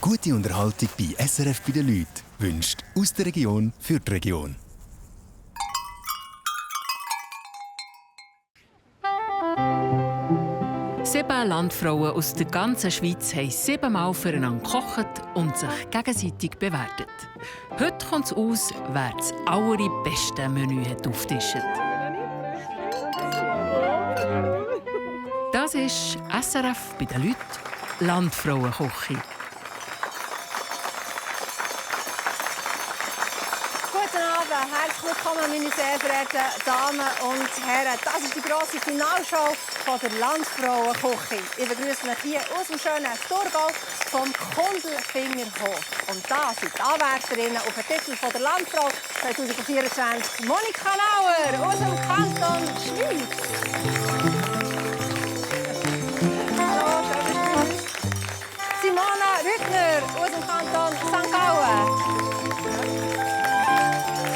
Gute Unterhaltung bei SRF bei den Leuten wünscht aus der Region für die Region. Sieben Landfrauen aus der ganzen Schweiz haben 7-mal füreinander gekocht und sich gegenseitig bewertet. Heute kommt es aus, wer das allerbeste Menü hat aufgetischt. Das ist SRF bei den Leuten, Landfrauenküche. Guten Abend, herzlich willkommen, meine sehr verehrten Damen und Herren. Das ist die grosse Finalshow von der Landfrauenküche. Ich begrüße euch hier aus dem schönen Thurgau vom Kundelfingerhof. Und da sind die Anwärterinnen auf den Titel von der Landfrau 2024. Monika Nauer aus dem Kanton Schwyz. Hallo, schön, dass du bist. Simona Rüttner aus dem Kanton St. Gallen.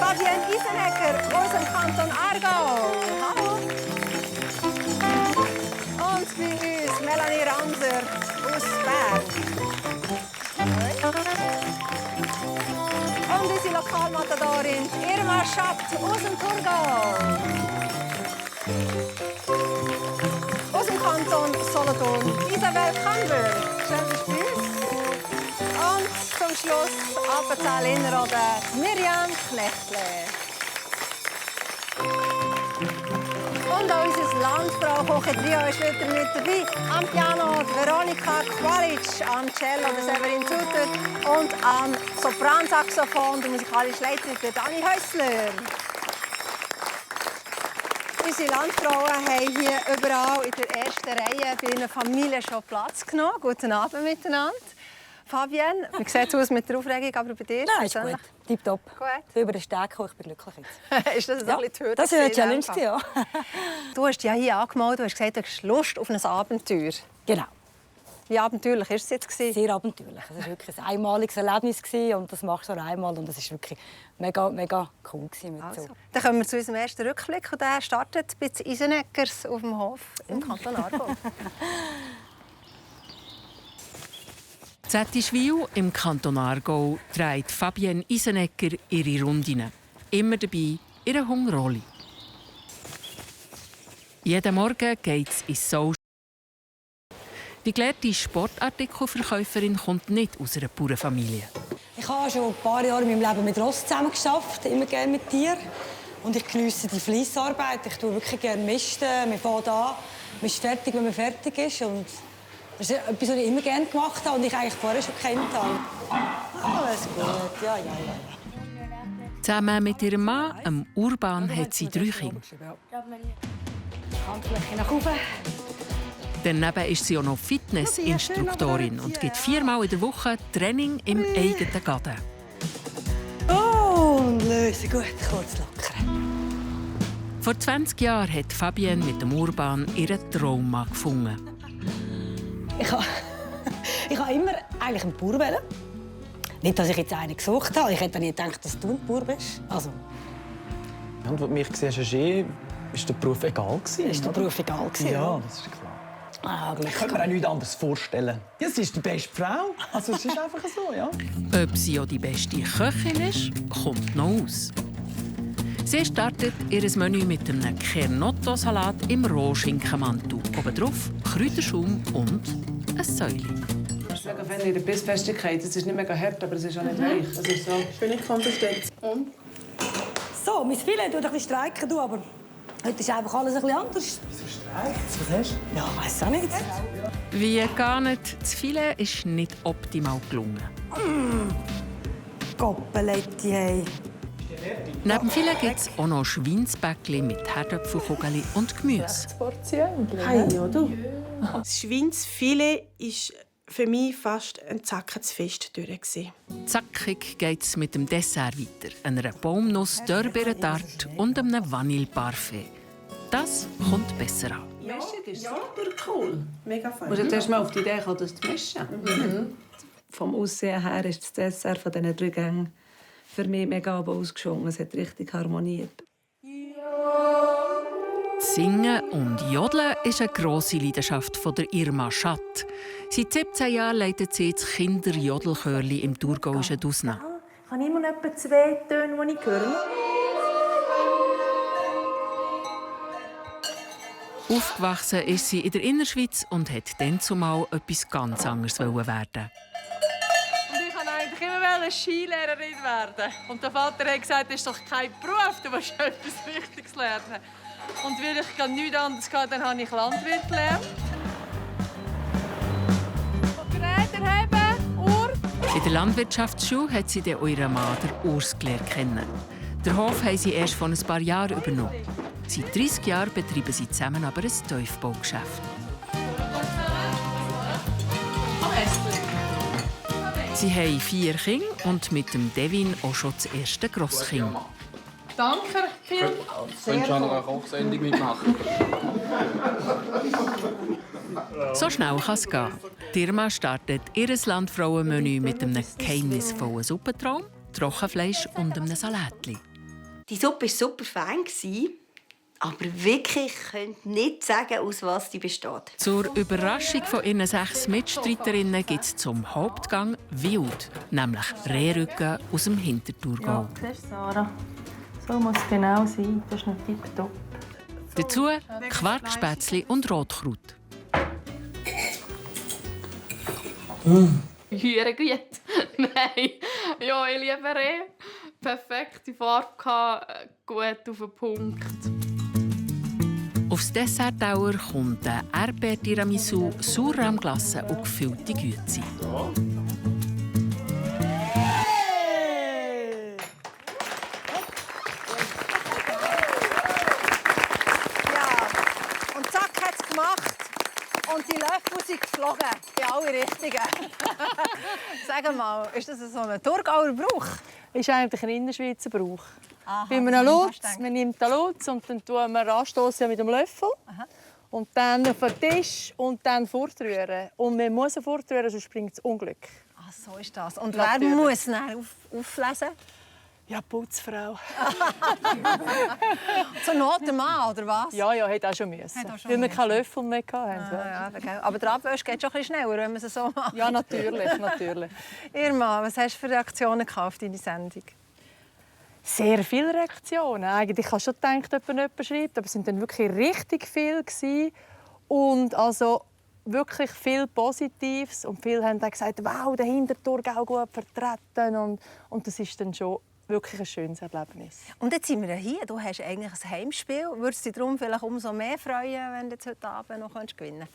Fabienne Isenecker aus dem Kanton Aargau. Hallo. Und bei uns Melanie Ramser aus Bern. Und unsere Lokalmatadorin Irma Schatt aus dem Thurgau. Aus dem Kanton Solothurn Isabel Kamber. Schön, dass du bist. Und zum Schluss Appenzell-Innerrhoden Miriam Knechtle. Und auch unser Landfrau-Kochen-Trio ist wieder mit dabei. Am Piano die Veronika Qualic, am Cello der Severin Sutter und am Sopransaxophon der musikalische Leiterin der Dani Häusler. Unsere Landfrauen haben hier überall in der ersten Reihe bei ihren Familien schon Platz genommen. Guten Abend miteinander. Fabienne, wie sieht es aus mit der Aufregung, aber bei dir? Nein, ist gut. Tipptopp. Gut. Über den Steg gekommen, ich bin glücklich jetzt. Ist das ein bisschen die Hürde? Das war eine Challenge, ja. Du hast ja hier angemeldet, du hast gesagt, du hast Lust auf ein Abenteuer. Genau. Wie abenteuerlich war es jetzt? Sehr abenteuerlich. Es war wirklich ein einmaliges Erlebnis und das machst du nur einmal und das war wirklich mega, mega cool mit Also. so. Dann kommen wir zu unserem ersten Rückblick und der startet bei den Iseneckers auf dem Hof im Kanton Aargau. Zettischwil im Kanton Aargau trägt Fabienne Isenecker ihre Rundinnen. Immer dabei ihre Hungroli. Jeden Morgen geht es ins Social. Die gelehrte Sportartikelverkäuferin kommt nicht aus einer Bauernfamilie. Ich habe schon ein paar Jahre in meinem Leben mit Ross zusammengearbeitet, immer gerne mit Tieren. Und ich geniesse die Fleissarbeit. Ich tue wirklich gerne misten. Wir fangen an, man ist fertig, wenn man fertig ist. Und das ist etwas, was ich immer gerne gemacht habe und ich eigentlich vorher schon kennt habe. Alles gut, ja. Zusammen mit ihrem Mann, Urban, hat sie 3 Kinder. Handfläche nach oben. Daneben ist sie auch noch Fitnessinstruktorin und gibt 4-mal in der Woche Training im eigenen Garten. Und lösen, gut, kurz lockern. Vor 20 Jahren hat Fabienne mit dem Urban ihren Traum gefunden. Ich habe immer eigentlich einen Bauer wollen. Nicht, dass ich jetzt einen gesucht habe. Ich hätte nie gedacht, dass du ein Bauer bist. Also. Und als du mich gesehen hast, ist der Beruf egal? Ist der Beruf egal? Ja, das ist klar. Ah, Ich kann mir auch nichts anderes vorstellen. Ja, sie ist die beste Frau. Also, es ist einfach so, ja. Ob sie auch die beste Köchin ist, kommt noch aus. Sie startet ihr Menü mit einem Kernotto-Salat im Rohschinkenmantel. Obendrauf Kräuterschaum und ein Säuli. Das ist mega fein in der Bissfestigkeit. Es ist nicht mega hart, aber es ist auch nicht weich. Es ist so völlig Konsistenz. So, mein Filet tut ein bisschen streiken, du, aber heute ist einfach alles ein bisschen anders. Wieso streikt? Was hast du? Ja, weiss auch nicht. Wie gar nicht. Das Filet ist nicht optimal gelungen. Goppeletti, hey. Neben dem Filet gibt es auch noch Schweinsbäckli mit Herdöpfelkugeln und Gemüse. Hey, ja, du. Das Schweinsfilet war für mich fast ein Zacken zu fest durch. Zackig geht es mit dem Dessert weiter. Einer Baumnuss-Dörrbeertarte und einem Vanilleparfait. Das kommt besser an. Mischen ist super cool. Mega fein. Du musst erst mal auf die Idee kommen, das zu mischen. Vom Aussehen her ist das Dessert von diesen 3 Gängen für mich mega ausgeschwungen. Es hat richtig harmoniert. Singen und Jodeln ist eine grosse Leidenschaft von der Irma Schatt. Seit 17 Jahren leitet sie das Kinderjodelchörli im thurgauischen Dusna. Ich habe immer etwa 2 Töne, die ich höre. Aufgewachsen ist sie in der Innerschweiz und wollte dann zumal etwas ganz anderes werden. Und ich wollte eigentlich immer Skilehrerin werden. Und der Vater hat gesagt, das ist doch kein Beruf, du musst etwas Wichtiges lernen. Und weil ich nichts anderes hatte, dann habe ich Landwirt gelernt. Geräte heben, Uhr. In der Landwirtschaftsschule hat sie dann euren Mann, den Urs, kennen. Den Hof haben sie erst vor ein paar Jahren übernommen. Seit 30 Jahren betreiben sie zusammen aber ein Tiefbaugeschäft. Sie haben 4 Kinder und mit dem Devin auch schon das erste Grosskind. Danke, Phil. Könntest du an einer Kochsendung mitmachen? So schnell kann es gehen. Die Irma startet ihr Landfrauenmenü mit einem geheimnisvollen Suppentraum, Trockenfleisch und einem Salätli. Die Suppe war super fein, aber wirklich könnte nicht sagen, aus was die besteht. Zur Überraschung von ihren 6 Mitstreiterinnen gibt es zum Hauptgang Wild, nämlich Rehrücken aus dem Hinterthurgau. Ja, das ist Sarah. So muss es genau sein. Das ist noch tipptopp. Dazu Quarkspätzli und Rotkraut. Hure gut. Nein. Ja, ich liebe Reh. Perfekte Farbe, gut auf den Punkt. Aufs Dessertteller kommt ein Erdbeer-Tiramisu, Sauerrahmglasse und gefüllte Güezi. Und zack hat es gemacht. Und die Löffel sind geflogen. In alle Richtungen. Sag mal, ist das so ein Thurgauer Brauch? Das ist eigentlich ein Innerschweizer Brauch. Aha, Bei einem Lutz, man nimmt den Lutz und dann tun wir anstoßen mit dem Löffel. Aha. Und dann auf den Tisch und dann fortrühren. Und man muss fortrühren, sonst bringt es Unglück. Ach, so ist das. Und Natürlich. wer muss dann auflesen? Ja, Putzfrau. Zur Not der Mann, oder was? Ja, hat auch schon müssen. Weil wir keinen Löffel mehr hatten. Ja, aber der Abwasch geht schon ein bisschen schneller, wenn man es so macht. Ja, natürlich. Irma, was hast du für Reaktionen auf deine Sendung? Sehr viele Reaktionen. Eigentlich habe ich schon gedacht, dass jemand schreibt, aber es waren dann wirklich richtig viele gewesen. Und also wirklich viel Positives. Und viele haben dann gesagt, wow, der Hinterthurgau gut vertreten. Und das ist dann schon wirklich ein schönes Erlebnis. Und jetzt sind wir hier. Du hast eigentlich ein Heimspiel. Würdest du dich darum vielleicht umso mehr freuen, wenn du jetzt heute Abend noch gewinnen könntest?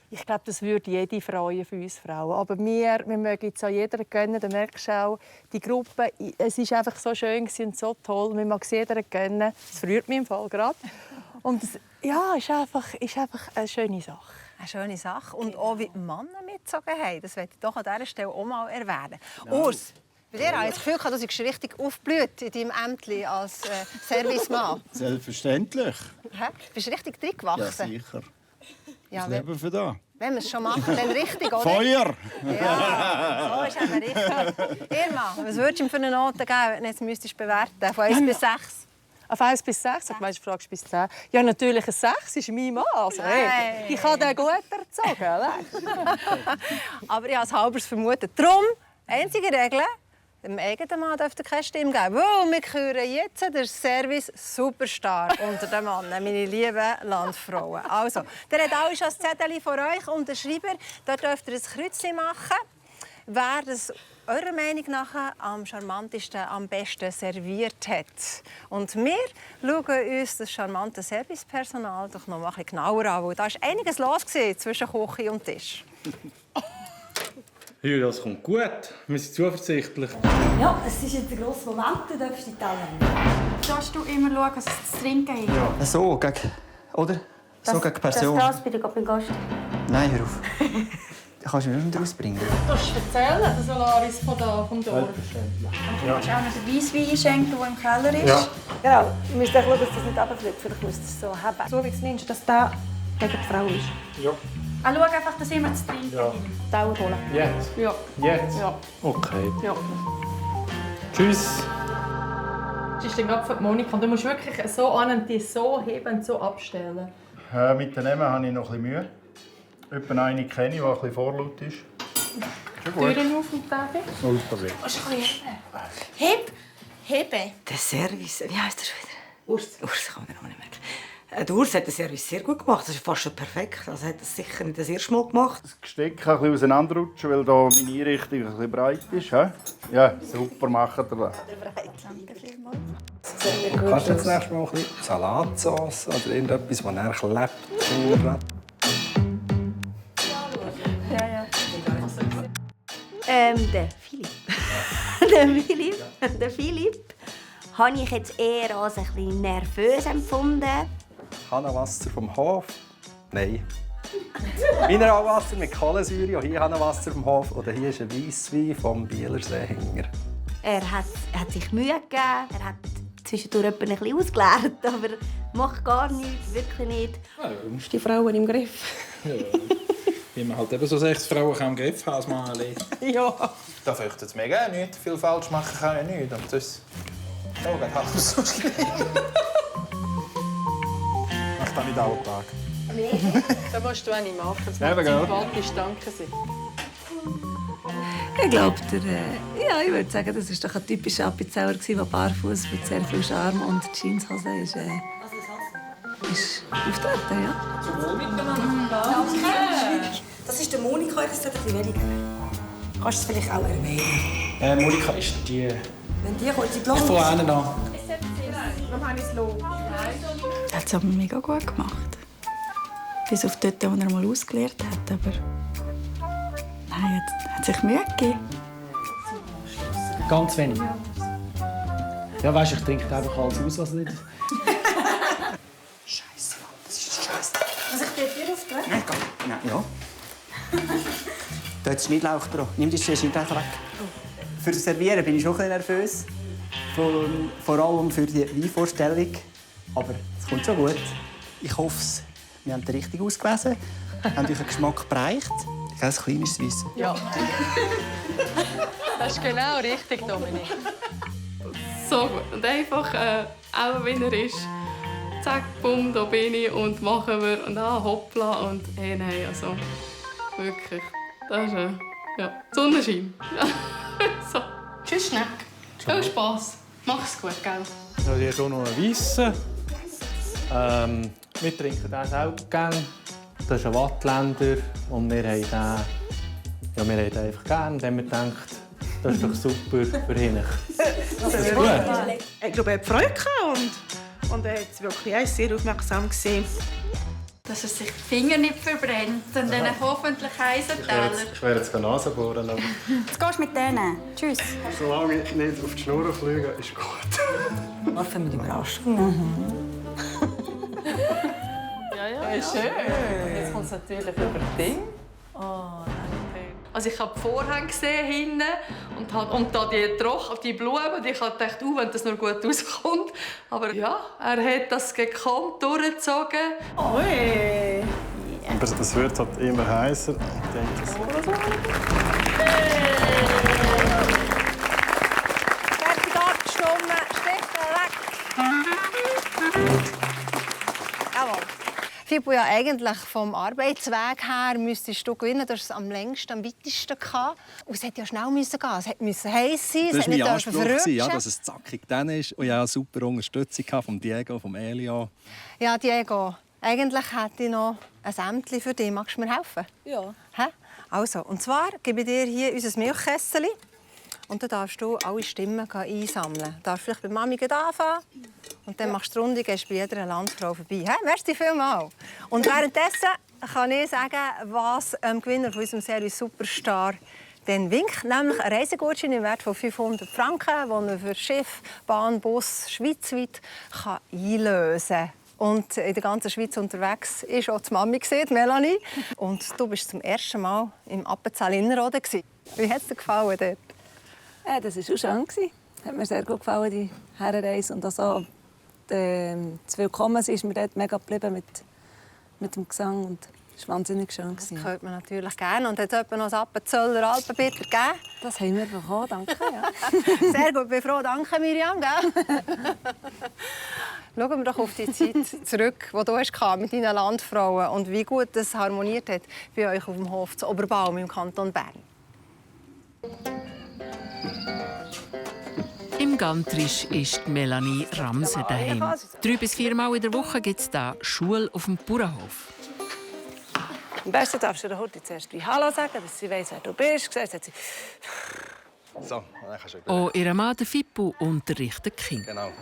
Ich glaube, das würde jede freuen für uns Frauen. Aber wir mögen es auch jeder gönnen. Du merkst auch, die Gruppe, es war einfach so schön und so toll. Wir mögen es jeder gönnen. Es freut mich im Fall gerade. Und es ist einfach eine schöne Sache. Eine schöne Sache. Und auch wie die Männer mitgezogen haben. Das möchte ich doch an dieser Stelle auch mal erwähnen. Urs, bei dir habe ich das Gefühl, du bist richtig aufgeblüht in deinem Ämtli als Servicemann. Selbstverständlich. Bist du richtig drin gewachsen? Ja, sicher. Ja, das Leben für da. Wenn wir es schon machen, dann richtig, oder? Feuer! Ja, so ist eben richtig. Irma, was würdest du ihm für eine Note geben, wenn du jetzt müsstest bewerten von 1 bis 6? Auf 1 bis 6? Ich meine, du fragst bis 10. Ja, natürlich ein 6 ist mein Mann. Also, hey, ich habe den gut erzogen. Aber ich habe es halbes vermutet. Darum, einzige Regel, dem eigenen Mann dürfte keine Stimme geben. Weil wir küren jetzt den Service Superstar unter den Männern, meine lieben Landfrauen. Also, der hat alle schon ein Zettel von euch unterschrieben. Dort dürft ihr ein Kreuzchen machen. Wer das eurer Meinung nach am charmantesten, am besten serviert hat. Und wir schauen uns das charmante Servicepersonal doch noch mal ein bisschen genauer an, weil da war einiges los zwischen Küche und Tisch. Ja, das kommt gut. Wir sind zuversichtlich. Ja, es ist jetzt ein grosser Moment, du darfst die Teller nehmen. Sollst du immer schauen, was es zu trinken gibt? Ja. So, oder? So gegen Person. Das bitte beim Gast. Nein, hör auf. Kannst du mir nicht rausbringen? Du kannst erzählen, der Solaris vom Dorf. Und du kannst auch noch den Weisswein schenken, der im Keller ist. Ja. Genau. Du musst schauen, dass das nicht runterfliegt. Vielleicht musst du es so haben. So wie du es nimmst, dass der gegen die Frau ist. Ja. Schau einfach, dass immer zu trinken gibt. Dauer holen. Jetzt? Ja. Jetzt? Ja. Okay. Ja. Tschüss. ist dann gerade für Monika. Und du musst wirklich so an und die so heben und so abstellen. Mit den Namen habe ich noch ein bisschen Mühe. Etwa eine kenne ich, die ein bisschen vorlaut ist. Türen auf und Tage. Super gut. Hebe. Der Service, wie heisst der schon wieder? Urs kann man noch nicht merken. Der Urs hat den Service sehr gut gemacht. Das ist fast schon perfekt. Also hat das sicher nicht das erste Mal gemacht. Das Gesteck kann ein bisschen auseinanderrutschen, weil hier meine Einrichtung ein bisschen breit ist. Ja, super macht ihr das. Kannst du jetzt nächstes Mal ein bisschen Salatsauce oder irgendetwas, das nachher klebt? Der Philipp. der Philipp habe ich jetzt eher als ein bisschen nervös empfunden. Hahnenwasser vom Hof? Nein. Mineralwasser mit Kohlensäure. Und hier Hahnenwasser vom Hof. Oder hier ist ein Weisswein vom Bielerseehinger. Er hat sich Mühe gegeben. Er hat zwischendurch ein bisschen ausgeleert, aber macht gar nichts, wirklich nicht. Ist die Frauen im Griff? Ja. Wie man halt eben so 6 Frauen im Griff haben als Mann. Ja. Da fürchtet es mega nicht. Viel falsch machen kann ich nicht. Und das geht halt so schlimm. Mach das nicht alle Tag. Nein. Das musst du auch nicht machen. Das macht sympathisch, danke sehr. Ich glaube, ja, ich würde sagen, das war doch ein typischer Appenzeller, der barfuß mit sehr viel Charme und Jeanshose ist auftreten, ja. Das ist der Monika, das ist die weniger. Kannst du es vielleicht auch erwähnen? Monika ist die... Wenn die kommt, die Ich blond. von einen an. Er hat es aber mega gut gemacht. Bis auf dort, wo er mal ausgelernt hat. Aber nein, er hat sich Mühe gegeben. Ganz wenig. Ja, weißt du, ich trinke einfach alles aus, was nicht... Scheiße, das ist Scheiße. Muss ich dir Tür aufdrehen? Nein, geh. Nein, ja. Da hat Schnittlauch dran. Nimm den Schnittlauch weg. Für das Servieren bin ich auch ein bisschen nervös. Vor allem für die Weinvorstellung. Aber es kommt schon gut. Ich hoffe, wir haben den richtig ausgelesen. Haben euch den Geschmack bereicht. Ein kleines Wissen. Ja. Das ist genau richtig, Dominik. So gut. Und einfach, auch wenn er ist, zack, bumm, da bin ich und machen wir und hoppla und hey, nein, also wirklich, das ist ja, Sonnenschein. So. Tschüss, Schneck. Viel Spass. Mach's gut, gell? Ja, hier ist auch noch ein Weisse. Wir trinken das auch gerne. Das ist ein Wattländer und wir haben den, ja, wir haben den einfach gerne. Dann haben wir gedacht, das ist doch super für ihn. Das ist gut. Ich glaube, er hat Freude gehabt und er hat wirklich sehr aufmerksam gesehen. Dass er sich die Finger nicht verbrennt und dann hoffentlich Eisenteller. Ich werde jetzt Nase bohren. Aber Jetzt gehst du mit denen. Tschüss. solange ich nicht auf die Schnur fliege, ist gut. Waffen mit Überraschung. Ja, schön. Jetzt kommt es natürlich über das Ding. Oh, nein. Also ich habe die Vorhänge gesehen hinten und da die Blumen. Und ich habe gedacht, wenn das noch gut rauskommt. Aber ja, er hat das gekonnt durchgezogen. Ui. Aber das wird halt immer heißer. Ich denke, Fertig abgestimmt, Steffen weg. Jawohl. Fippo, ja, eigentlich vom Arbeitsweg her müsstest du gewinnen. Du hast es am längsten, am weitesten gehabt. Und es hätte ja schnell gehen müssen. Es musste heiß sein. Das war mein Anspruch, ja, dass es zackig dann ist. Und ich hatte eine super Unterstützung von Diego, von Elio. Ja, Diego, eigentlich hätte ich noch ein Sämtchen für dich. Magst du mir helfen? Ja. Hä? Also, und zwar gebe ich dir hier unser Milchkessel. Und dann darfst du alle Stimmen einsammeln. Du darfst vielleicht bei Mami anfangen. Und dann machst du die Runde, gehst bei jeder Landfrau vorbei. Hey, merci vielmals. Und währenddessen kann ich sagen, was Gewinner von unserem Service Superstar dann winkt. Nämlich ein Reisegutschein im Wert von 500 Franken, den man für Schiff, Bahn, Bus schweizweit einlösen kann. Und in der ganzen Schweiz unterwegs war auch die Mami, Melanie. Und du warst zum ersten Mal im Appenzell Innerrhoden. Wie hat es dir gefallen dort? Ja, das war auch schön. Hat mir sehr gut gefallen, die Herrenreise. Und auch so, das Willkommen ist mir dort mega geblieben mit dem Gesang. Und Das war wahnsinnig schön. Das hört man natürlich gerne. Und hat es noch ein Appenzöller Alpenbitter gegeben? Das haben wir bekommen, danke. Ja. Sehr gut, ich bin froh. Danke, Miriam. Gell? Schauen wir doch auf die Zeit zurück, die du hast mit deinen Landfrauen und wie gut das harmoniert hat bei euch auf dem Hof zu Oberbaum im Kanton Bern. Im Gantrisch ist Melanie Ramse daheim. 3 bis 4 Mal in der Woche gibt es hier Schule auf dem Bauernhof. Am besten darfst du der Horti zuerst Hallo sagen, dass sie weiss, wer du bist. So, dann kannst du Auch ihr Mann Fippo unterrichtet Kinder. Genau.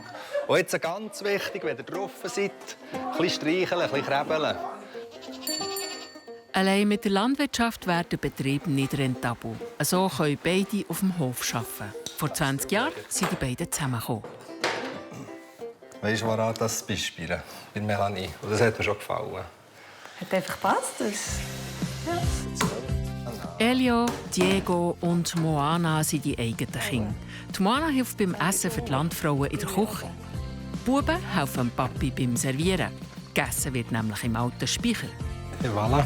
Und jetzt ganz wichtig, wenn ihr drauf seid, ein bisschen streicheln, ein bisschen krebeln. Allein mit der Landwirtschaft wäre der Betrieb nicht rentabel. So können beide auf dem Hof arbeiten. Vor 20 Jahren sind die beiden zusammengekommen. Weißt du, woran das Beispiel bei Melanie? Und das hat mir schon gefallen. Hat einfach gepasst. Ja. Elio, Diego und Moana sind die eigenen Kinder. Die Moana hilft beim Essen für die Landfrauen in der Küche. Die Buben helfen dem Papi beim Servieren. Gegessen wird nämlich im alten Speicher. Et voilà.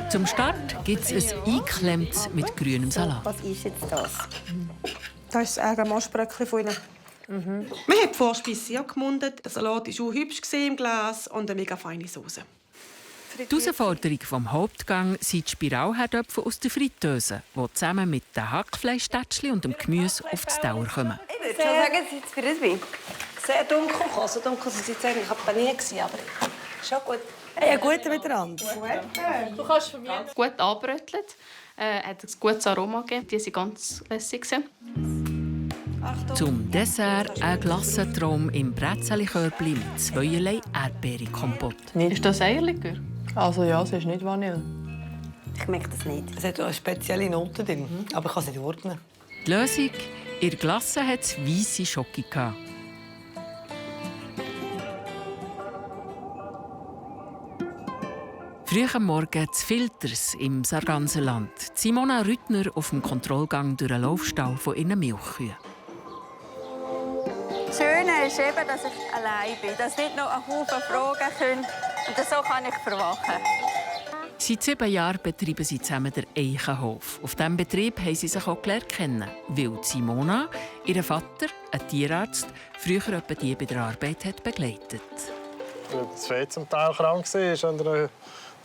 Zum Start gibt es ein eingeklemmtes mit grünem Salat. Was ist jetzt das? Das ist ein Moschbröckchen von ihnen. Man hat die Vorspeise angemundet. Der Salat war auch hübsch im Glas und eine mega feine Sauce. Die Herausforderung vom Hauptgang sind die Spiralherdöpfe aus der Fritteuse, die zusammen mit den Hackfleischtätschli und dem Gemüse auf die Dauer kommen. Ich würde schon sagen, es ist für das Wein. Sehr dunkel. So dunkel sind sie jetzt eigentlich nie, aber schon gut. Hey, ein guter miteinander. Du kannst von mir gut anbrötelt. Hat ein gutes Aroma gegeben. Die waren ganz lässig. Zum Dessert ein Glassentraum im Brezelli-Körbli mit 2 Erdbeerkompott. Ist das Eierlikör? Also ja, es ist nicht Vanille. Ich merke das nicht. Es hat auch eine spezielle Note drin, aber ich kann es nicht ordnen. Die Lösung? In der Glasse hatte es weisse Schoki. Früh am Morgen zu Filters im Sarganserland. Simona Rüttner auf dem Kontrollgang durch den Laufstall von ihren Milchkühen. Das Schöne ist eben, dass ich allein bin, dass nicht noch einen Haufen fragen können. Und so kann ich verwachen. Seit 7 Jahren betreiben sie zusammen den Eichenhof. Auf diesem Betrieb haben sie sich auch kennen, weil Simona, ihr Vater, ein Tierarzt, früher etwa die bei der Arbeit hat begleitet. Weil das Fee zum Teil krank war und der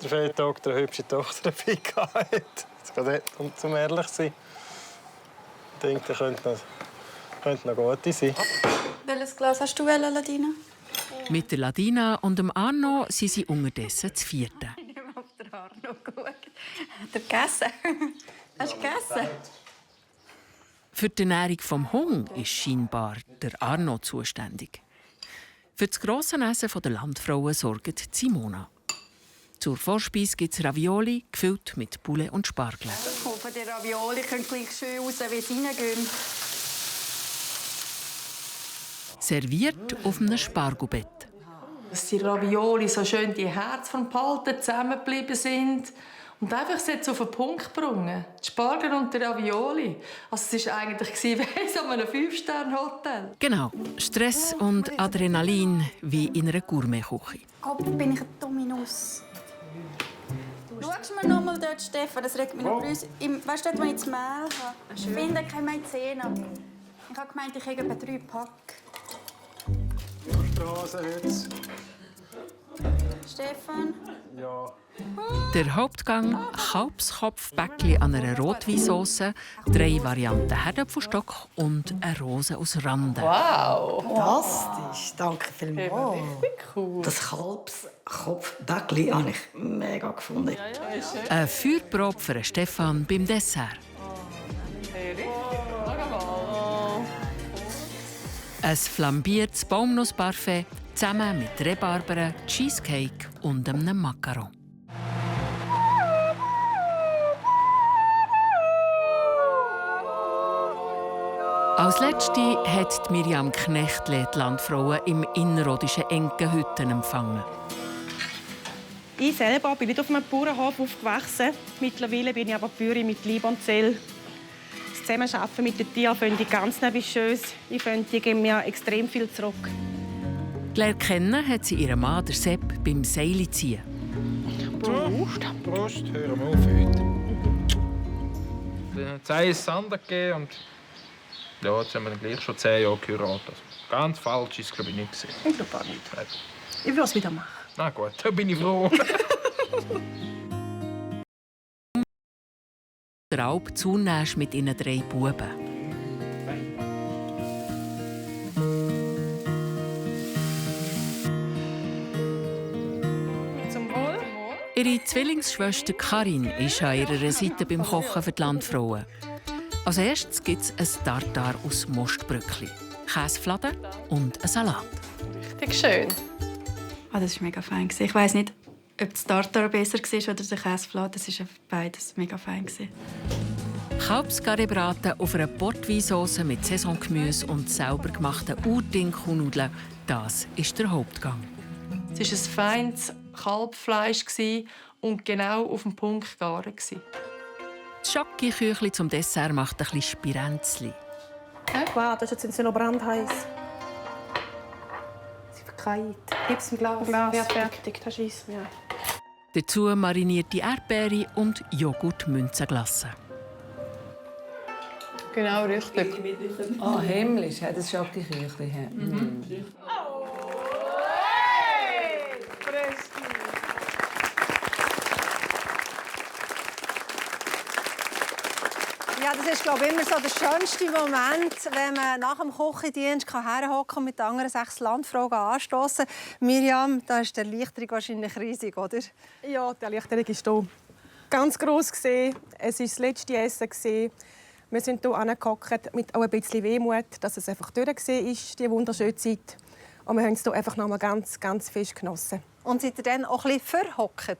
Feetoktor eine hübsche Tochter dabei hatte. Um zum ehrlich zu sein. Ich denke, das könnte noch gute sein. Welches Glas hast du, Ladina? Mit der Ladina und dem Arno sind sie unterdessen zu 4. Ich habe auf den Arno geschaut. Hat er gegessen? Hast du gegessen? Für die Ernährung des Hundes ist scheinbar der Arno zuständig. Für das grosse Essen der Landfrauen sorgt Simona. Zur Vorspeise gibt es Ravioli, gefüllt mit Poulet und Spargel. Ich hoffe, die Ravioli können gleich schön raus, wie sie reingehen. Serviert auf einem Spargelbett. Dass die Ravioli so schön die Herz vom Palten zusammengeblieben sind. Und einfach jetzt auf den Punkt gebracht. Die Spargel und die Ravioli. Also es war eigentlich wie so einem 5-Sterne-Hotel. Genau. Stress und Adrenalin wie in einer Gourmetküche. Kopf bin ich ein Dominus. Schaust du mir noch mal dort, Stefan? Das regt mich noch Weißt du, dort, wo ich das Mehl habe? Ich finde keine Maizena. Ich habe gemeint, ich habe etwa 3 Pack. Straße jetzt. Stefan? Ja. Der Hauptgang Kalbskopfbäckli an einer Rotweinsauce, 3 Varianten Herdöpfelstock und eine Rose aus Rande. Wow! Fantastisch, danke vielmals. Cool. Das Kalbskopfbäckli habe ich mega gefunden. Eine Feuerprobe für Stefan beim Dessert. Ein flambiertes Baumnussparfait zusammen mit Rhabarbern, Cheesecake und einem Macaron. Als Letzte hat Miriam Knechtle die Landfrauen im innerrhodischen Enkenhütten empfangen. Ich selber bin nicht auf einem Bauernhof aufgewachsen. Mittlerweile bin ich aber Bäuerin mit Liebe und Seele. Das Zusammenarbeiten mit den Tieren finde ich ganz nervös. Ich finde, die geben mir extrem viel zurück. Gelernt kennen hat sie ihren Mann, der Sepp, beim Seilziehen. Prost. Prost, hören wir auf heute. Dann hat es Sander gegeben und ja, jetzt haben wir dann gleich schon 10 Jahre geheiratet. Also, ganz falsch ist es, glaube ich, nicht gewesen. Ich glaube auch nicht. Ich würde es wieder machen. Na gut, da bin ich froh. Der Alp zunächst mit ihren 3 Buben. Zum Wohl. Ihre Zwillingsschwester Karin ist an ihrer Seite beim Kochen für die Landfrauen. Als erstes gibt es ein Tartar aus Mostbröckli, Käsefladen und einen Salat. Richtig schön. Das war mega fein. Ich weiss nicht, ob das Tartar besser war oder der Käsefladen. Das war beides mega fein. Kalbsgarrebraten auf einer Portweinsauce mit Saisongemüse und sauber gemachten Urding-Kuhnudeln, das ist der Hauptgang. Es war ein feines Kalbfleisch und genau auf den Punkt gegaren. Das Schocki-Küchli zum Dessert macht ein bisschen Spirenzli. Wow, das sind sie noch brandheiß. Sie verkeilt. Gib's im Glas. Fertig, das ist ja. Dazu marinierte Erdbeere und Joghurt-Münzenglasse. Genau, richtig. Himmlisch, das Schocki-Küchli. Ja, das ist, glaube ich, immer so der schönste Moment, wenn man nach dem Küchendienst herhocken und mit den anderen 6 Landfrauen anstoßen. Miriam, da ist die Erleichterung wahrscheinlich riesig, oder? Ja, die Erleichterung ist hier ganz gross. Es war das letzte Essen. Wir sind hier angehockt mit auch ein bisschen Wehmut, dass es einfach durch war, diese wunderschöne Zeit. Und wir haben es hier einfach noch mal ganz, ganz fest genossen. Und seid ihr dann auch ein bisschen verhockt?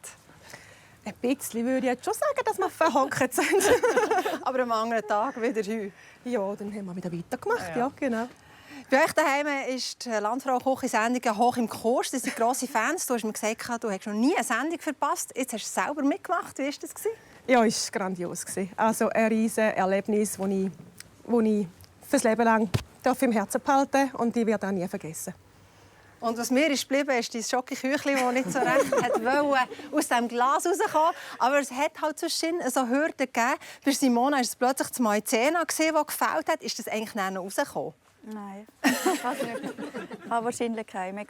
Ein bisschen würde ich jetzt schon sagen, dass wir verhockt sind. Aber am anderen Tag wieder heu. Ja, dann haben wir wieder weitergemacht. Ja, genau. Bei euch daheim ist die Landfrau-Küche-Sendung hoch im Kurs. Das sind grosse Fans. Du hast mir gesagt, du hast noch nie eine Sendung verpasst. Jetzt hast du selber mitgemacht. Wie war das? Ja, es war grandios. Also ein riesiges Erlebnis, das ich fürs Leben lang im Herzen behalten und ich werde auch nie vergessen. Und was mir ist geblieben, ist dieses Schocki-Küchli, das nicht so recht wollte aus diesem Glas rauskommen. Aber es hat halt zwischen so Hürden gegeben. Bei Simona war es plötzlich das Maizena, das gefällt hat. Ist das eigentlich noch rausgekommen? Nein, ich weiß nicht. Ich habe wahrscheinlich keine mehr.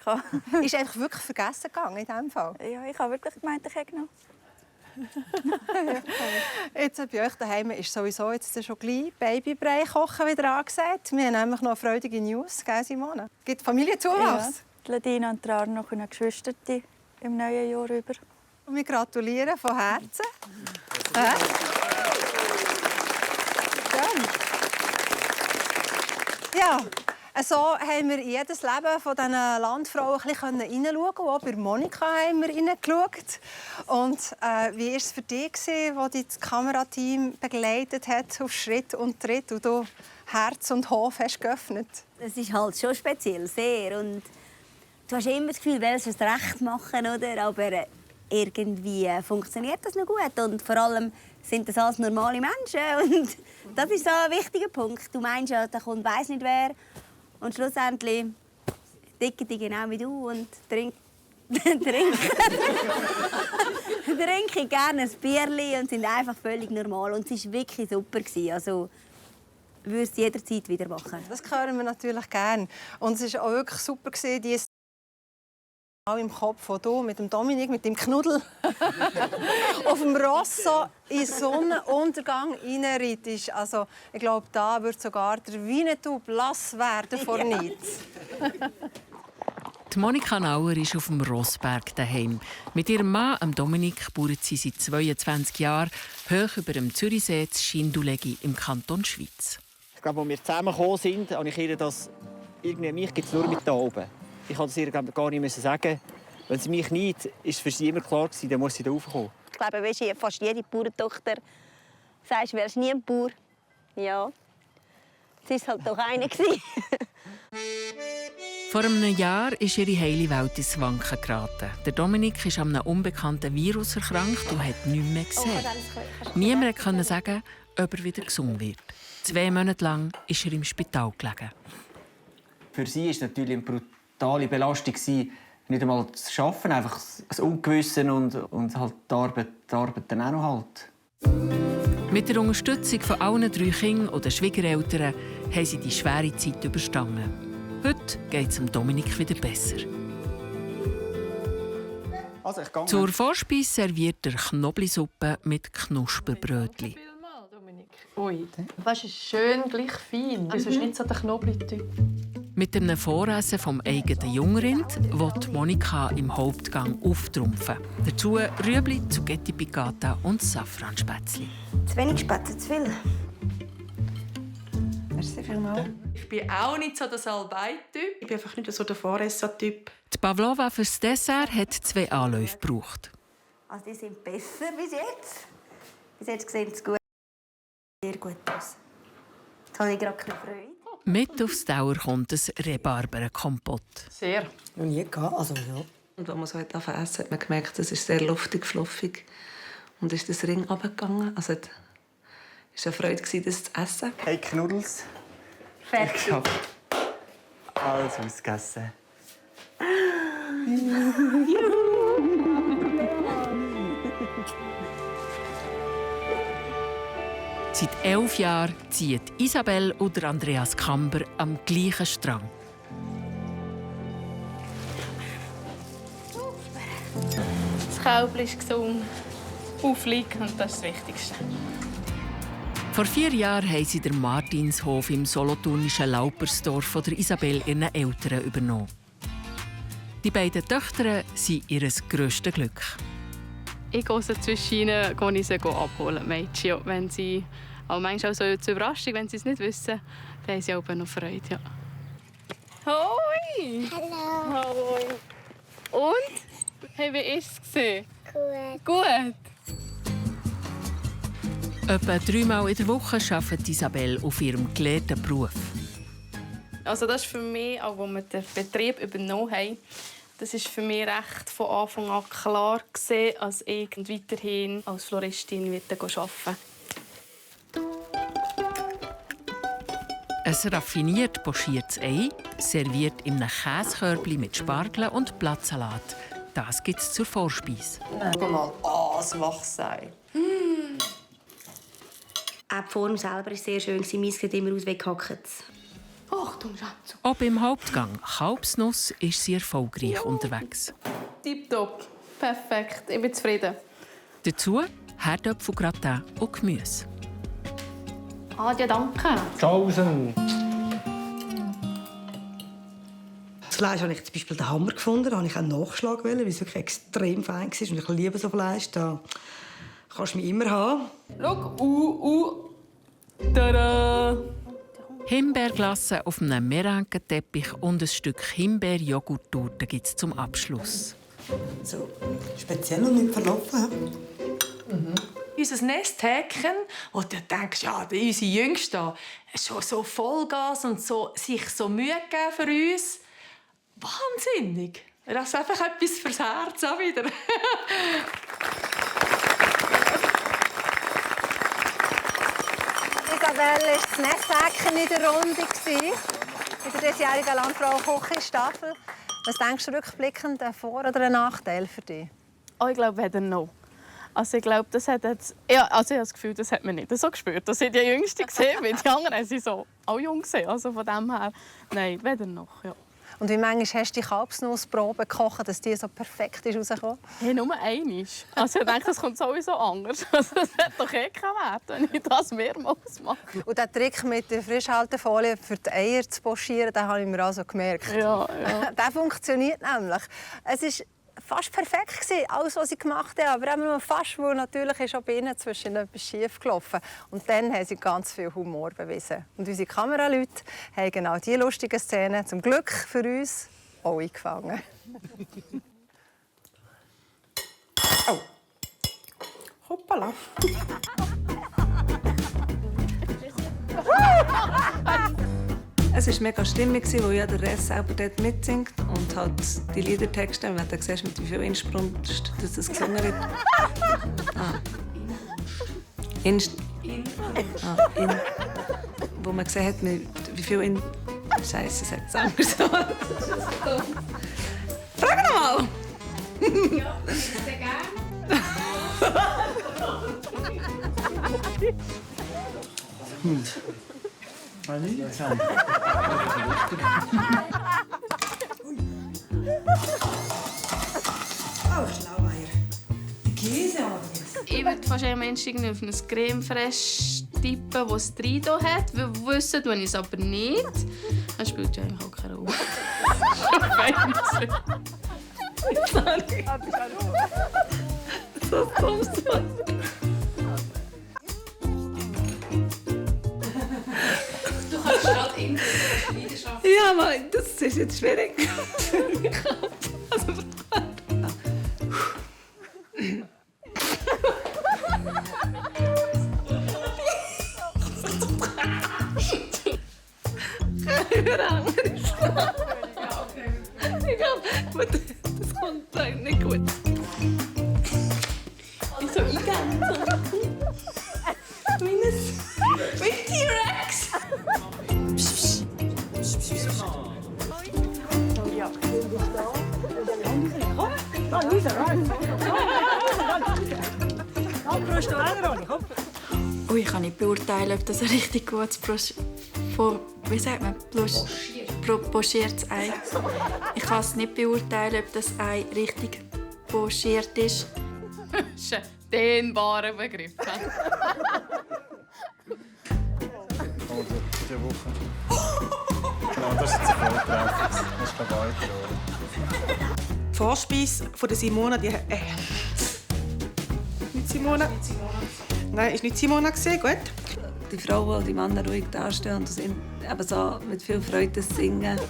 Ist einfach wirklich vergessen gegangen in diesem Fall? Ja, ich habe wirklich gemeint, ich hätte noch. Jetzt bei euch daheim ist sowieso jetzt schon gleich Babybrei kochen wieder angesagt. Wir haben nämlich noch freudige News, gell, Simona? Gibt Familienzuwachs? Ja. Die Ladina und Arno können Geschwister im neuen Jahr über. Und wir gratulieren von Herzen. Ja, so haben wir in jedes Leben von diesen Landfrauen ein bisschen hineinschauen. Auch bei Monika haben wir hineingeschaut. Und wie war es für dich, als dich das Kamerateam begleitet hat auf Schritt und Tritt und du Herz und Hof hast geöffnet? Das ist halt schon speziell, sehr. Und du hast immer das Gefühl, du willst es recht machen, oder? Aber irgendwie funktioniert das noch gut. Und vor allem sind das alles normale Menschen. Und das ist so ein wichtiger Punkt. Du meinst ja, da kommt weiss nicht wer. Und schlussendlich ticken die genau wie du und trinken gerne ein Bierli und sind einfach völlig normal. Und es war wirklich super. Also, ich würde es jederzeit wieder machen. Das hören wir natürlich gerne. Und es war auch wirklich super, die auch im Kopf von du mit dem Dominik, mit dem Knuddel auf dem Ross so in den Sonnenuntergang reinreitest. Also, ich glaube, da wird sogar der Winnetou blass werden vor nichts. Die Monika Nauer ist auf dem Rossberg daheim. Mit ihrem Mann, Dominik, bauen sie seit 22 Jahren hoch über dem Zürichsee zu Schindulegi im Kanton Schwyz. Ich glaube, als wir zusammengekommen sind, habe ich ihr das irgendwie, mich gibt es nur mit da oben. Ich konnte es ihr gar nicht sagen. Wenn sie mich nicht, war es für sie immer klar, dann muss sie da raufkommen. Ich glaube, weißt du, fast jede Bauerntochter sagt, du wärst nie ein Bauer. Ja, es war halt doch einer. Vor einem Jahr ist ihre heile Welt ins Wanken geraten. Der Dominik ist an einem unbekannten Virus erkrankt und hat nichts mehr gesehen. Niemand konnte sagen, ob er wieder gesund wird. 2 Monate lang ist er im Spital gelegen. Für sie war es natürlich eine brutale Belastung, Nicht einmal das Arbeiten, einfach das Ungewisse und halt die Arbeit dann auch noch halt. Mit der Unterstützung von allen 3 Kindern oder Schwiegereltern haben sie die schwere Zeit überstanden. Heute geht es Dominik wieder besser. Also, ich gehe. Zur Vorspeise serviert er Knoblisuppe mit Knusperbrötchen. Ui, das ist schön gleich fein. Du bist nicht so der Knobli-Typ. Mit einem Voressen vom eigenen Jungrind will Monika im Hauptgang auftrumpfen. Dazu Rüebli, Zucchetti Piccata und Safranspätzli. Zu wenig Spätzle, zu viel. Merci vielmals. Ich bin auch nicht so der Salbei-Typ. Ich bin einfach nicht so der Voressen-Typ. Die Pavlova fürs Dessert hat 2 Anläufe gebraucht. Also die sind besser bis jetzt. Bis jetzt sehen sie gut. Sehr gut aus. Jetzt habe ich gerade keine Freude. Mit aufs Dauer kommt ein Rhabarberkompott. Sehr. Noch nie gehabt, also ja. Und als man so essen hat man gemerkt, es ist sehr luftig, fluffig. Und ist das Ring runtergegangen. Also es war eine Freude, das zu essen. Hey, Knuddels. Fertig. Ich habe alles ausgegessen. Seit 11 Jahren ziehen Isabel oder Andreas Kamber am gleichen Strang. Das Kälbchen ist gesund, aufliegen und das ist das Wichtigste. Vor 4 Jahren haben sie den Martinshof im solothurnischen Laupersdorf von der Isabel ihren Eltern übernommen. Die beiden Töchter sind ihr grösstes Glück. Ich gehe sie zwischen ihnen abholen, Mädchen. Wenn sie, aber manchmal auch so zur Überraschung, wenn sie es nicht wissen, dann haben sie auch noch Freude. Ja. Hoi! Hallo! Hoi! Und? Hey, wie war es? Gut. Gut? Etwa 3 Mal in der Woche arbeitet Isabel auf ihrem gelehrten Beruf. Also das ist für mich, auch als wir den Betrieb übernommen haben, das ist für mich recht von Anfang an klar gewesen, als ich weiterhin als Floristin arbeiten. Ein raffiniert pochiertes Ei, serviert in einem Käsekörbchen mit Spargel und Blattsalat. Das gibt es zur Vorspeise. Guck mal, das Wachsei. Auch die Form selber war sehr schön. Mein sieht immer aus wie gehackt. Achtung, Schatz. Ob im Hauptgang Kalbsnuss ist sie erfolgreich unterwegs. Tipptopp. Perfekt. Ich bin zufrieden. Dazu Herdöpfelgratin und Gemüse. Adja, danke. Tschaußen. Das Fleisch habe ich zum Beispiel den Hammer gefunden. Da habe ich einen Nachschlag wollen, weil es wirklich extrem fein war. Und ich liebe so Fleisch. Da kannst du mich immer haben. Schau, Tada! Himbeerglasse auf einem Merengenteppich und ein Stück Himbeer-Joghurt-Torte gibt es zum Abschluss. So speziell und nicht verlaufen. Unser Nesthäkchen, wo du denkst, ja, unsere Jüngste schon so Vollgas und so, sich so Mühe gegeben für uns. Wahnsinnig. Das ist einfach etwas fürs Herz auch wieder. Isabel war das Nesthäkchen in der Runde in der diesjährigen Landfrau-Küchenstaffel. Was denkst du rückblickend, ein Vor- oder ein Nachteil für dich? Oh, ich glaube, weder noch. Also ich glaube, das hat jetzt... Ja, also ich habe das Gefühl, das hat man nicht so gespürt. Das sind die Jüngsten gesehen, weil die anderen sind so auch jung gesehen. Also von dem her, nein, weder noch, ja. Und wie manchmal hast du die Kalbsnussprobe gekocht, dass die so perfekt ist rausgekommen? Hey, nur einmal. Also ich denke, das kommt sowieso anders. Also das hat doch eh keinen Wert, wenn ich das mehrmals mache. Und der Trick mit der Frischhaltefolie für die Eier zu pochieren, den habe ich mir also gemerkt. Ja. Der funktioniert nämlich. Es ist fast perfekt gewesen, alles, was sie gemacht haben, aber nur fast, weil natürlich ist auch bei ihnen zwischen etwas schief gelaufen. Und dann haben sie ganz viel Humor bewiesen. Und unsere Kameraleute haben genau diese lustigen Szenen zum Glück für uns auch eingefangen. Oh. Hoppala. Es war mega stimmig, weil ja der Rest selber dort mitsingt und halt die Liedertexte, wenn du siehst, mit wie viel Innsprung das gesungen wird. Wo man gesehen hat, wie viel Scheiße, sagt es anders. Frag noch mal! Ja, sehr gerne. Oh, Schlaueier. Die Käse oder was? Ich würde fast ein Mensch auf ein Creme fraiche tippen, das es drin hat. Wissen tue ich es aber nicht. Das spielt ja eigentlich auch keine Rolle. Sorry. So dumm. Du kannst gerade in Leidenschaft. Ja, aber das ist jetzt schwierig. Ich glaube, das kommt nicht gut. Ich so eingegangen. Wie T-Rex. Oh, ich kann nicht beurteilen, ob das ein richtig gutes pochiertes Ei. Ich kann es nicht beurteilen, ob das Ei richtig pochiert ist. Das ist ein dehnbarer Begriff. Diese Woche. Genau, das ist jetzt ein Volltreffer. Das ist weiter. Die Vorspeise von der Simona, die nicht Simona? Nein, ist nicht Simona gesehen, gut. Die Frauen, die Männer ruhig dastehen und sind eben so mit viel Freude singen.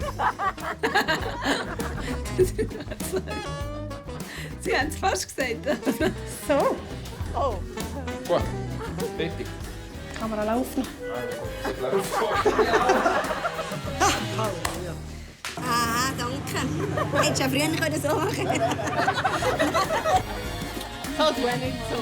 Sie haben es fast gesagt. So. Oh. Gut, fertig. Kamera laufen. Ah, danke. Hättest du ja früher so machen können. Das wäre nicht so.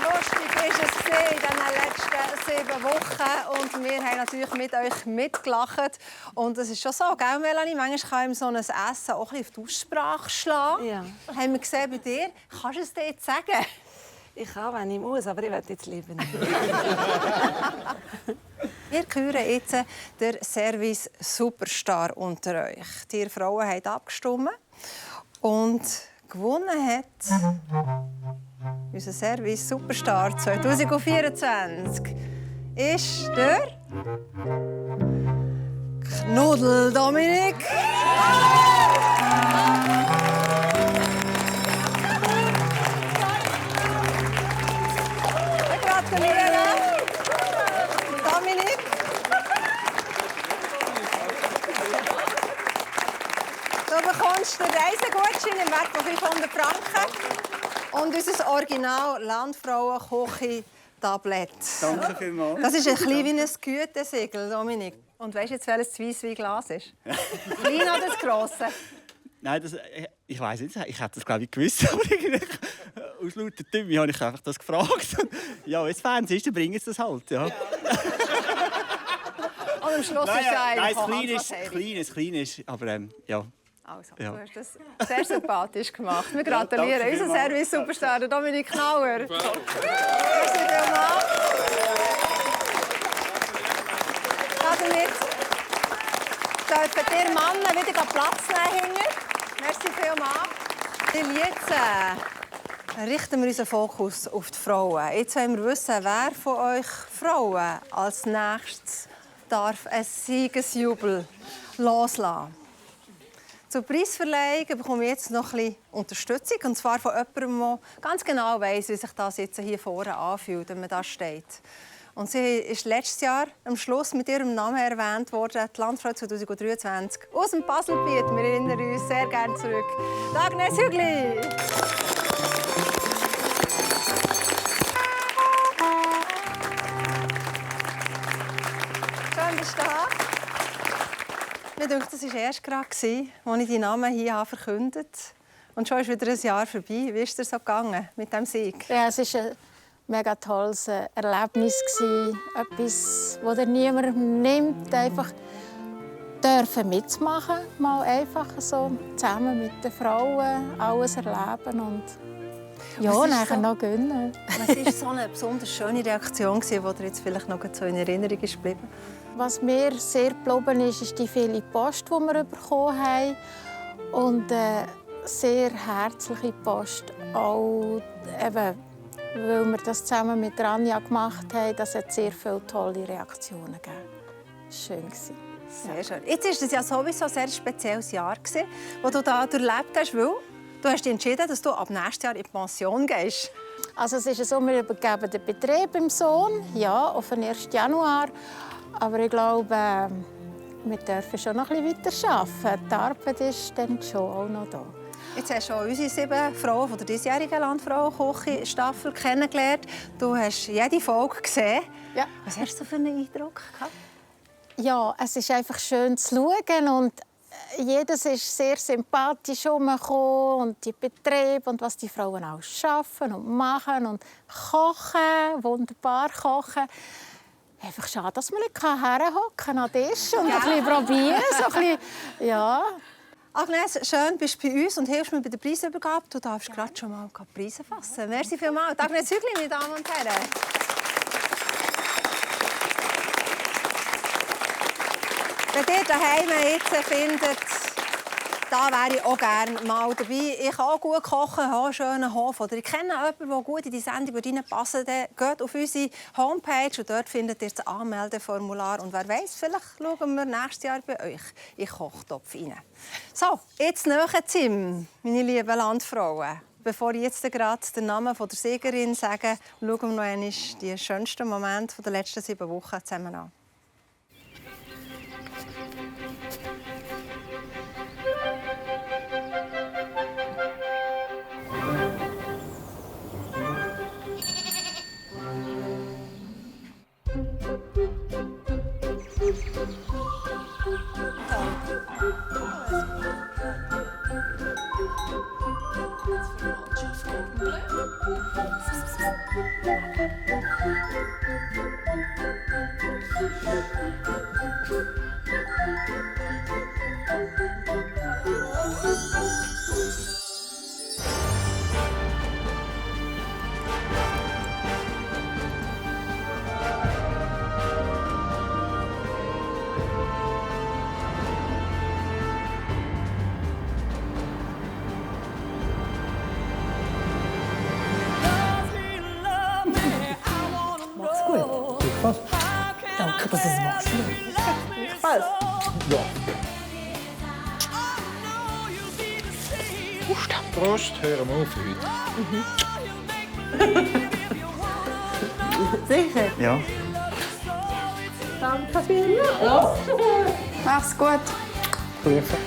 Lustig ist es in den letzten 7 Wochen und wir haben natürlich mit euch mitgelacht. Und es ist schon so, gell, Melanie? Manchmal kann ihm so ein Essen auch ein bisschen auf die Aussprache schlagen. Ja. Haben wir gesehen bei dir. Kannst du es dir jetzt sagen? Ich kann, wenn ich muss, aber ich will jetzt lieber nicht. Wir hören jetzt den Service Superstar unter euch. Die Frauen haben abgestimmt und gewonnen hat unser Service Superstar 2024 ist der Knudel Dominik. Wir gratulieren. Dominik. Du bekommst den Reisegutschein im Wert von 500 Franken und unser Original Landfrauen-Kochi-Tablett. Danke vielmals. Das ist ein bisschen wie ein Gütesiegel, Dominik. Und weißt du jetzt, welches Weisswein-Glas ist? Klein oder das grosse? Nein, ich weiß nicht, ich hätte das glaube ich gewusst, aber aus lauter Dümme habe ich einfach das gefragt. Ja, wenn es Fans ist, dann bringen sie das halt. Ja. Und am Schluss ist es nein, das Kleine ist, aber ja. Also, ja. du hast das sehr sympathisch gemacht. Wir gratulieren. Unser Service-Superstar, Dominik Knauer. Merci vielmals. Damit dürfen ihr Männer wieder Platz nehmen. Merci vielmals. Jetzt richten wir unseren Fokus auf die Frauen. Jetzt wollen wir wissen, wer von euch Frauen als nächstes darf einen Siegesjubel loslassen. Zur Preisverleihung bekomme ich jetzt noch ein bisschen Unterstützung. Und zwar von jemandem, der ganz genau weiss, wie sich das jetzt hier vorne anfühlt, wenn man da steht. Und sie ist letztes Jahr am Schluss mit ihrem Namen erwähnt worden, die Landfrau 2023 aus dem Baselbiet. Wir erinnern uns sehr gerne zurück. Agnes Hügli! Schön, dass du da bist. Mir denke, das war erst gerade, als ich deinen Namen hier verkündet habe. Und schon ist wieder ein Jahr vorbei. Wie ist es so gegangen mit diesem Sieg? Ja, es war mega tolles Erlebnis gewesen. Etwas, das dir niemand nimmt, einfach dürfen mitmachen, mal einfach so zusammen mit den Frauen alles erleben und ja, nachher noch gönnen. Was war so eine besonders schöne Reaktion, die dir jetzt vielleicht noch so in Erinnerung ist geblieben? Was mir sehr geblieben ist, ist die viele Post, die wir bekommen haben. Und sehr herzliche Post. Auch eben, weil wir das zusammen mit Rania gemacht haben, das hat sehr viele tolle Reaktionen gegeben. Das war schön. Sehr schön. Jetzt war es ja sowieso ein sehr spezielles Jahr, das du hier durchlebt hast, weil du hast dich entschieden, dass du ab nächstes Jahr in die Pension gehst. Also es ist so, wir übergeben den Betrieb im Sohn, ja, auf den 1. Januar. Aber ich glaube, wir dürfen schon noch ein bisschen weiter arbeiten. Die Arbeit ist dann schon auch noch da. Jetzt hast du auch unsere 7 Frauen von der diesjährigen Landfrauen-Küche-Staffel kennengelernt. Du hast jede Folge gesehen. Ja. Was hast du für einen Eindruck gehabt? Ja, es ist einfach schön zu schauen und jedes ist sehr sympathisch herumgekommen und die Betriebe und was die Frauen auch schaffen und machen und kochen, wunderbar kochen. Einfach schade, dass man nicht herhocken an den Tisch und ein bisschen probieren. So ein bisschen, ja. Agnes, schön, bist du bei uns und hilfst mir bei der Preisübergabe. Du darfst gerade schon mal die Preise fassen. Merci vielmals. Agnes Hügli, meine Damen und Herren. Wenn ihr daheim jetzt findet, da wäre ich auch gerne mal dabei. Ich kann auch gut kochen, habe einen schönen Hof. Oder ich kenne jemanden, der gut in die Sendung reinpassen würde. Geht auf unsere Homepage und dort findet ihr das Anmeldeformular. Und wer weiss, vielleicht schauen wir nächstes Jahr bei euch in den Kochtopf rein. So, jetzt näher Tim, meine lieben Landfrauen. Bevor ich jetzt gerade den Namen der Siegerin sage, schauen wir noch einmal die schönsten Momente der letzten 7 Wochen zusammen an. Danke, dass du es machst. Gleichfalls. Ja. Prost, hören wir auf heute. Sicher? Ja. Danke vielmals. Mach's gut. Prüfen.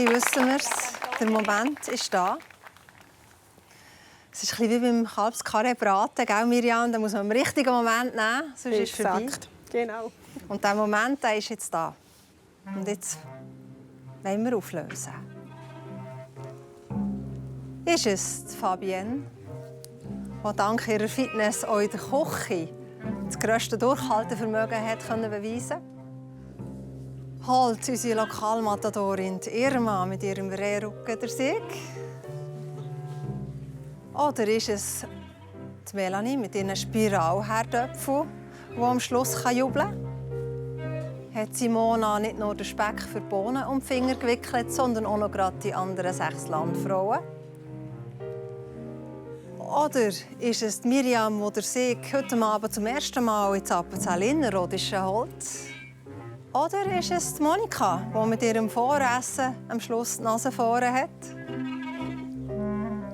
Wissen wir es, der Moment ist da. Es ist ein bisschen wie beim Kalbskarree braten, gell, Miriam? Da muss man im richtigen Moment nehmen, sonst ist es vorbei. Genau. Und dieser Moment, der ist jetzt da. Und jetzt wollen wir auflösen. Ist es die Fabienne, die dank ihrer Fitness auch in der Küche das grösste Durchhaltevermögen hat beweisen? Holt unsere Lokalmatadorin Irma mit ihrem Rehrücken der Sieg? Oder ist es die Melanie mit ihren Spiralherdöpfeln, die am Schluss jubeln kann? Hat Simona nicht nur den Speck für die Bohnen um die Finger gewickelt, sondern auch noch gerade die anderen 6 Landfrauen? Oder ist es die Miriam, die der Sieg heute Abend zum ersten Mal ins Appenzell Innerrhodischen holt? Oder ist es die Monika, die mit ihrem Voressen am Schluss die Nase vorne hat?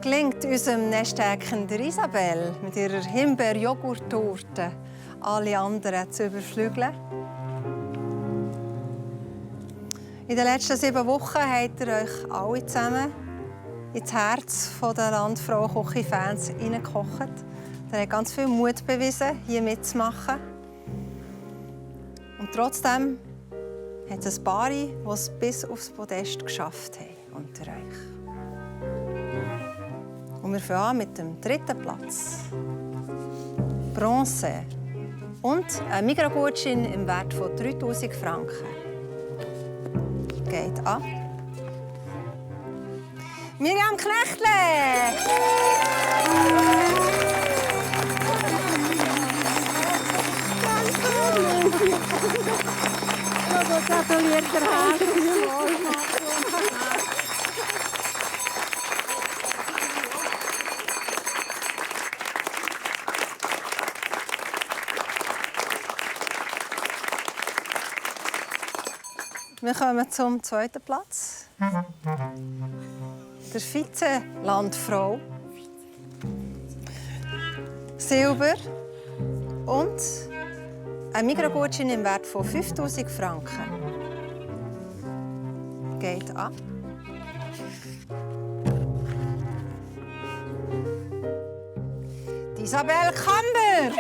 gelingt unserem Nesthäkchen der Isabel mit ihrer Himbeer-Joghurt-Torte alle anderen zu überflügeln? In den letzten 7 Wochen habt ihr euch alle zusammen ins Herz der Landfrau-Küche-Fans hineingekocht. Ihr habt ganz viel Mut bewiesen, hier mitzumachen. Und trotzdem hat es ein paar, die es bis aufs Podest geschafft haben unter euch. Und wir fangen mit dem 3. Platz. Bronze. Und ein Mikrogutschein im Wert von 3000 Franken. Geht an Miriam Knechtle! Gratuliert der Wir kommen zum 2. Platz. Der Vize-Landfrau. Silber und ein Mikrogutschein im Wert von 5000 Franken. Geht an Isabel Kamber.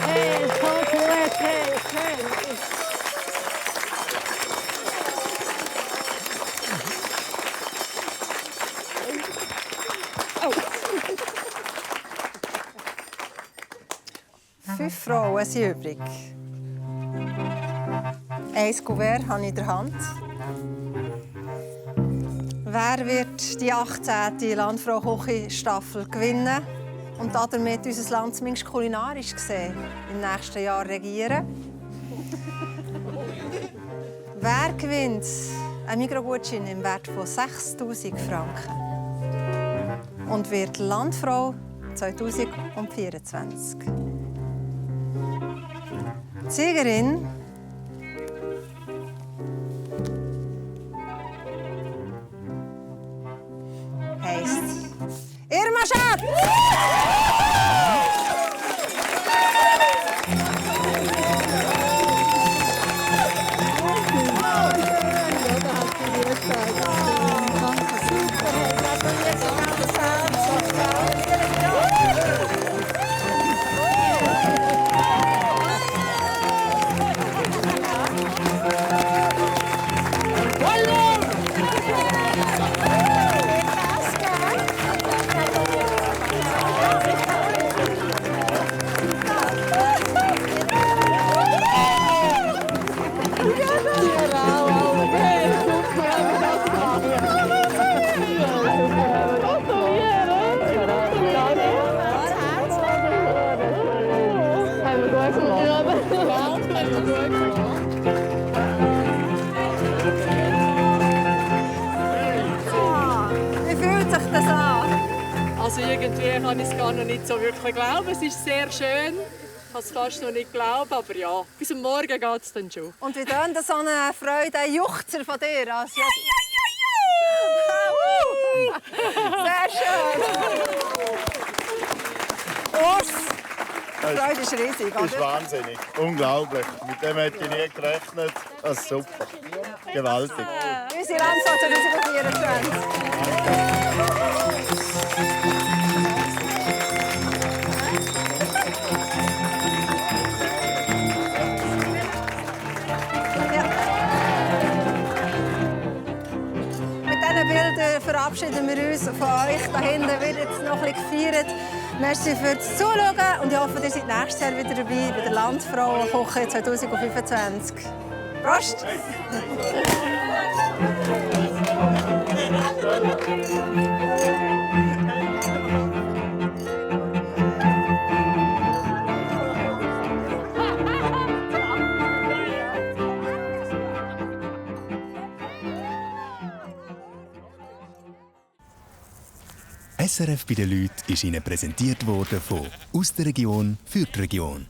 Hey, so gut, hey. Oh. 5 Frauen sind übrig. Ein Kuvert habe ich in der Hand. Wer wird die 18. Landfrau-Küche-Staffel gewinnen und damit unser Land zumindest kulinarisch gesehen im nächsten Jahr regieren? Wer gewinnt einen Mikrogutschein im Wert von 6000 Franken und wird Landfrau 2024? Die Siegerin heisst Irma Schatz! Also irgendwie kann ich es gar noch nicht so wirklich glauben. Es ist sehr schön. Ich kann es fast noch nicht glauben, aber ja, bis am Morgen geht es dann schon. Und wie tönt so eine Freude, ein Juchzer von dir? Also, sehr schön! Urs, die Freude ist riesig, oder? Das ist wahnsinnig, unglaublich. Mit dem hätte ich nie gerechnet. Das ist super, gewaltig. Unsere Landfrau 2024. Bildern verabschieden wir uns von euch. Da hinten wird jetzt noch ein bisschen gefeiert. Merci fürs Zuschauen und ich hoffe, ihr seid nächstes Jahr wieder dabei bei der Landfrau-Küche 2025. Prost! SRF bei den Leuten ist Ihnen präsentiert worden von «Aus der Region für die Region».